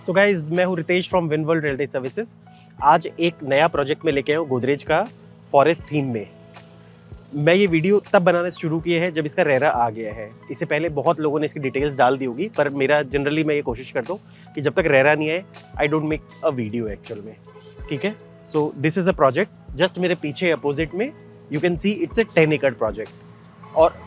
सो guys, मैं हूँ Ritesh from Winworld real estate services. आज एक नया प्रोजेक्ट में लेके आया हूँ गोदरेज का, फॉरेस्ट थीम में। मैं ये वीडियो तब बनाना शुरू किया है जब इसका रेरा आ गया है। इससे पहले बहुत लोगों ने इसकी डिटेल्स डाल दी होगी, पर मेरा जनरली मैं ये कोशिश करता हूँ कि जब तक रेरा नहीं आए I don't make a video actual में। ठीक है, so this is a project. Just मेरे पीछे अपोजिट में you can see it's a 10 एकड़ प्रोजेक्ट। और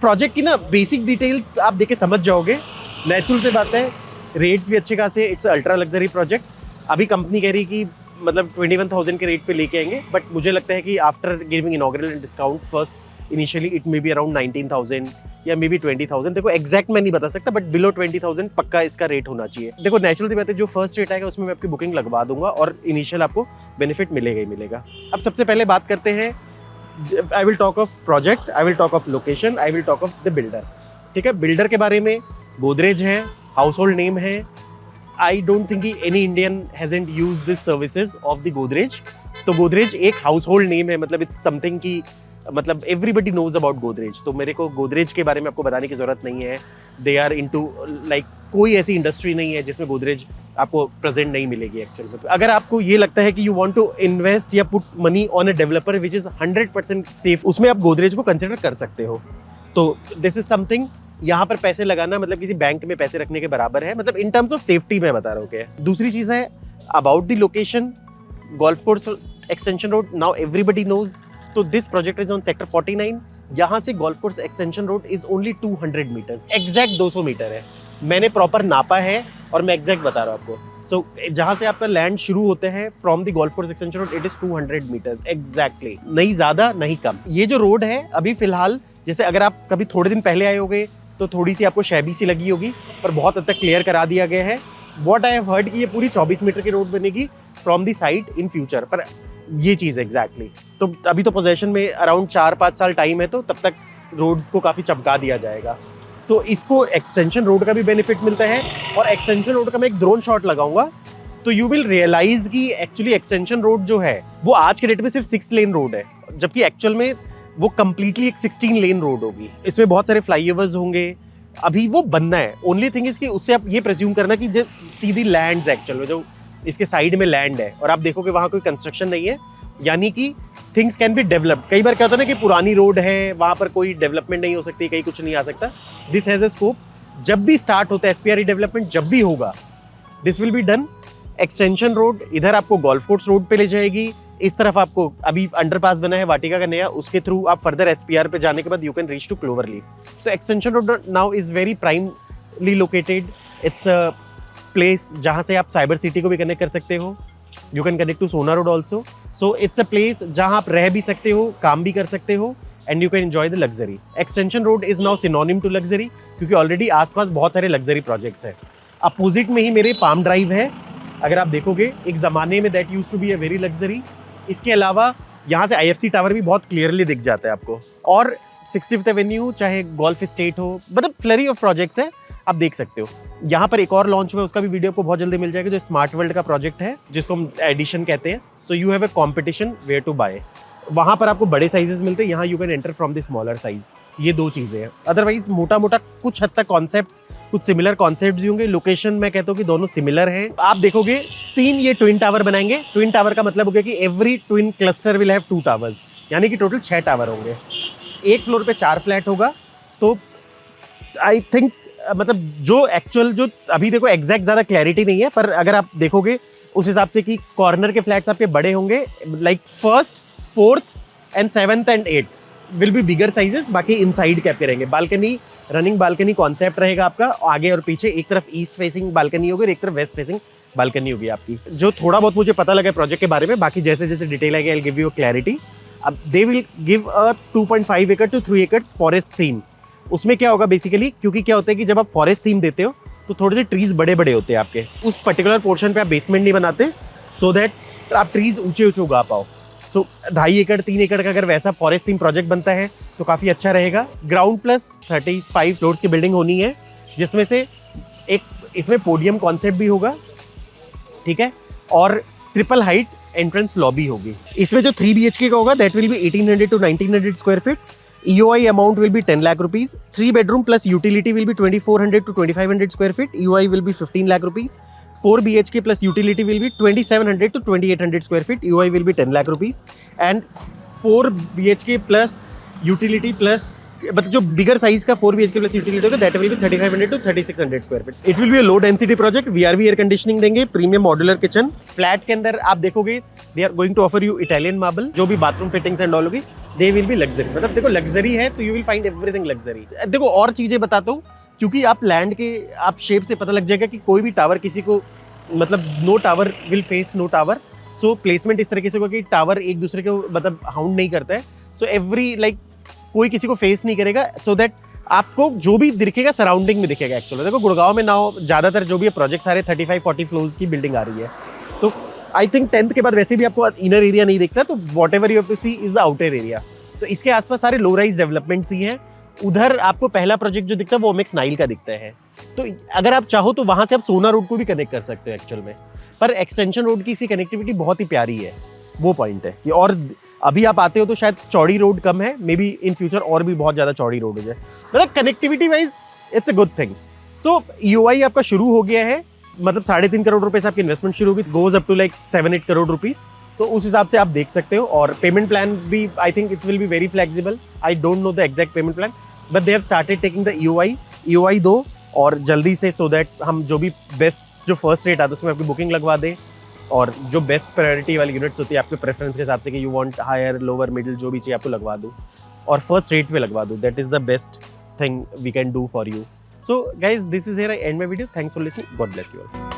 प्रोजेक्ट की ना बेसिक डिटेल्स आप देख के समझ जाओगे। नेचुरल से बात है, रेट्स भी अच्छे खासे। It's ultra luxury project. अभी कंपनी कह रही कि मतलब 21,000 के रेट पे लेके आएंगे, बट मुझे लगता है कि after giving inaugural discount first initially it may be around 19,000 या मे बी 20,000। देखो एग्जैक्ट मैं नहीं बता सकता, बट बिलो 20,000 पक्का इसका रेट होना चाहिए। देखो नेचुरल सी बात है, जो फर्स्ट रेट आएगा उसमें मैं आपकी बुकिंग लगवा दूंगा और इनिशियल आपको बेनिफिट मिलेगा ही मिलेगा। अब सबसे पहले बात करते हैं, I will talk of project, I will talk of location, I will talk of the builder. ठीक है, बिल्डर के बारे में गोदरेज है, हाउस होल्ड नेम है। I don't think any Indian hasn't used this services of the Godrej. तो गोदरेज एक house hold name है, मतलब इट्स समथिंग की मतलब एवरीबडी नोज अबाउट गोदरेज। तो मेरे को गोदरेज के बारे में आपको बताने की जरूरत नहीं है। दे आर इनटू लाइक कोई ऐसी इंडस्ट्री नहीं है जिसमें गोदरेज आपको प्रेजेंट नहीं मिलेगी एक्चुअल में। अगर आपको ये लगता है कि यू वांट टू इन्वेस्ट या put money on a developer which is 100% safe, उसमें आप गोदरेज को कंसिडर कर सकते हो। तो दिस इज समथिंग, यहाँ पर पैसे लगाना मतलब किसी बैंक में पैसे रखने के बराबर है, मतलब इन टर्म्स ऑफ सेफ्टी मैं बता रहा हूँ। क्या दूसरी चीज है about the location, golf course extension road, now everybody knows. तो this project is on sector 49। यहाँ से golf course extension road is only 200 meters, exact 200 meter है। मैंने प्रॉपर नापा है और मैं एग्जैक्ट बता रहा हूँ आपको। सो जहाँ से आपका लैंड शुरू होते हैं from the golf course extension road, it is 200 metres exactly, नहीं ज्यादा नहीं कम। ये जो रोड है अभी फिलहाल, जैसे अगर आप कभी थोड़े दिन पहले आए होगे तो थोड़ी सी आपको शैबी सी लगी होगी, पर बहुत हद तक क्लियर करा दिया गया है। व्हाट आई हैव हर्ड कि ये पूरी 24 मीटर की रोड बनेगी from the site in future, पर ये चीज़ एग्जैक्टली। तो अभी तो पोजेशन में अराउंड 4-5 साल टाइम है, तो तब तक रोड्स को काफ़ी चमका दिया जाएगा। तो इसको एक्सटेंशन रोड का भी बेनिफिट मिलता है। और एक्सटेंशन रोड का मैं एक ड्रोन शॉट लगाऊंगा तो यू विल रियलाइज कि एक्चुअली एक्सटेंशन रोड जो है वो आज के डेट में सिर्फ 6 लेन रोड है, जबकि एक्चुअल में वो कंप्लीटली एक 16 लेन रोड होगी। इसमें बहुत सारे फ्लाईओवर्स होंगे, अभी वो बनना है। ओनली थिंग इसकी, उससे आप ये प्रेज्यूम करना कि जो सीधी लैंड्स एक्चुअल में जो इसके साइड में लैंड है और आप देखोगे वहाँ कोई कंस्ट्रक्शन नहीं है, यानी कि थिंग्स कैन बी डेवलप्ड। कई बार क्या होता है ना कि पुरानी रोड है, वहाँ पर कोई डेवलपमेंट नहीं हो सकती, कहीं कुछ नहीं आ सकता। This has a scope. जब भी स्टार्ट होता है एसपीआर डेवलपमेंट, जब भी होगा this will be done. Extension road इधर आपको गोल्फ कोर्स रोड पे ले जाएगी, इस तरफ आपको अभी अंडरपास बना है वाटिका का नया, उसके थ्रू आप फर्दर एसपीआर पे जाने के बाद you can reach to cloverleaf. तो extension road now is very primely located. It's a place जहाँ से आप साइबर सिटी को भी कनेक्ट कर सकते हो। यू कैन कनेक्ट टू सोना road also. So it's a place जहाँ आप रह भी सकते हो, काम भी कर सकते हो, and you can enjoy the luxury. Extension road is now synonym to luxury, क्योंकि ऑलरेडी आसपास बहुत सारे लग्जरी प्रोजेक्ट्स हैं। अपोजिट में ही मेरे पाम ड्राइव है, अगर आप देखोगे एक ज़माने में that used to be a very luxury. इसके अलावा यहाँ से आईएफसी टावर भी बहुत क्लियरली दिख जाता है आपको। और 65th एवेन्यू चाहे गोल्फ स्टेट हो, मतलब फ्लरी ऑफ प्रोजेक्ट्स है, आप देख सकते हो। यहाँ पर एक और लॉन्च हुआ है, उसका भी वीडियो आपको बहुत जल्दी मिल जाएगा, जो स्मार्ट वर्ल्ड का प्रोजेक्ट है, जिसको हम एडिशन कहते हैं। So you have a competition where to buy. वहाँ पर आपको बड़े साइजेस मिलते हैं, यहाँ you can enter from the smaller size. ये दो चीज़ें हैं। अदरवाइज मोटा मोटा कुछ हद तक कॉन्सेप्ट्स, कुछ सिमिलर कॉन्सेप्ट्स भी होंगे। लोकेशन मैं कहता हूँ कि दोनों सिमिलर हैं। आप देखोगे 3 ये ट्विन टावर बनाएंगे। ट्विन टावर का मतलब हो गया कि every twin cluster will have 2 towers, यानी कि टोटल 6 टावर होंगे। एक फ्लोर पे 4 फ्लैट होगा। तो आई थिंक मतलब जो एक्चुअल जो अभी देखो एग्जैक्ट ज़्यादा क्लैरिटी नहीं है, पर अगर आप देखोगे उस हिसाब से कि कॉर्नर के फ्लैट्स आपके बड़े होंगे, like 1st, 4th and 7th and 8th will be bigger sizes. बाकी इनसाइड के आपके रहेंगे। बालकनी, रनिंग बालकनी कॉन्सेप्ट रहेगा आपका, आगे और पीछे। एक तरफ ईस्ट फेसिंग बालकनी होगी और एक तरफ वेस्ट फेसिंग बालकनी होगी आपकी। जो थोड़ा बहुत मुझे पता लगा प्रोजेक्ट के बारे में, बाकी जैसे जैसे डिटेल आएगी I will give you clarity. अब दे विल गिव अ 2.5 एकड़ टू 3 एकड़ फॉरेस्ट थीम। उसमें क्या होगा बेसिकली, क्योंकि क्या होता है कि जब आप फॉरेस्ट थीम देते हो तो थोड़े से ट्रीज बड़े बड़े होते हैं आपके, उस पर्टिकुलर पोर्शन पे आप बेसमेंट नहीं बनाते, सो दैट आप ट्रीज ऊंचे ऊंचे उगा पाओ। सो 2.5 एकड़ 3 एकड़ का अगर वैसा फॉरेस्ट थीम प्रोजेक्ट बनता है तो काफ़ी अच्छा रहेगा। ग्राउंड प्लस 35 फ्लोर्स की बिल्डिंग होनी है, जिसमें से एक इसमें पोडियम कॉन्सेप्ट भी होगा, ठीक है, और ट्रिपल हाइट एंट्रेंस लॉबी होगी। इसमें जो 3 BHK का होगा that will B 1800 to 1900 square feet. EOI amount will be 10 lakh rupees. 3 bedroom plus utility will be 2400 to 2500 square feet. EOI will be 15 lakh rupees. 4 BHK plus utility will be 2700 to 2800 square feet. EOI will be 10 lakh rupees. And 4 BHK plus utility plus मतलब जो bigger size का 4 BHK plus utility होगा that will be 3500 to 3600 square feet. It will be a low density project. VRV air conditioning देंगे, premium modular kitchen. Flat के अंदर आप देखोगे they are going to offer you Italian marble. जो भी bathroom fittings and all होगी they will be luxury. मतलब देखो लग्जरी है तो you will find everything luxury. देखो और चीजें बताता हूँ क्योंकि आप लैंड के आप शेप से पता लग जाएगा कि कोई भी टावर किसी को मतलब no tower will face no tower. So placement इस तरीके से होगा कि टावर एक दूसरे को मतलब हाउंड नहीं करता है. सो एवरी लाइक कोई किसी को फेस नहीं करेगा सो दैट आपको जो भी दिखेगा सराउंडिंग में दिखेगा. एक्चुअली देखो गुड़गांव में नाउ ज़्यादातर जो भी प्रोजेक्ट सारे 35-40 फ्लोर्स की बिल्डिंग आ रही है. तो आई थिंक 10th के बाद वैसे भी आपको इनर एरिया नहीं दिखता. तो whatever you have to see is the outer area. तो इसके आसपास सारे लो राइज डेवलपमेंट्स ही हैं. उधर आपको पहला प्रोजेक्ट जो दिखता है वो ओमेक्स नाइल का दिखता है. तो अगर आप चाहो तो वहाँ से आप सोना रोड को भी कनेक्ट कर सकते हो एक्चुअल में. पर एक्सटेंशन रोड की इसकी कनेक्टिविटी बहुत ही प्यारी है. वो पॉइंट है कि और अभी आप आते हो तो शायद चौड़ी रोड कम है. मे बी इन फ्यूचर और भी बहुत ज़्यादा चौड़ी रोड हो जाए. मतलब connectivity wise it's a good thing. तो EOI आपका शुरू हो गया है. मतलब 3.5 करोड़ रुपए से आपकी इन्वेस्टमेंट शुरू होगी. Goes up to like 7-8 crore rupees. तो उस हिसाब से आप देख सकते हो. और पेमेंट प्लान भी I think it will be very flexible. I don't know the exact payment plan but they have started taking the EOI दो और जल्दी से सो दैट हम जो भी बेस्ट जो फर्स्ट रेट आता है उसमें आपकी बुकिंग लगवा दें. और जो बेस्ट प्रायोरिटी वाली यूनिट्स होती है आपके प्रेफरेंस के हिसाब से कि you want higher lower middle जो भी चाहिए आपको लगवा दूँ और फर्स्ट रेट पे लगवा दूँ. That is the best thing we can do for you. So guys this is here I end my video. Thanks for listening. God bless you all.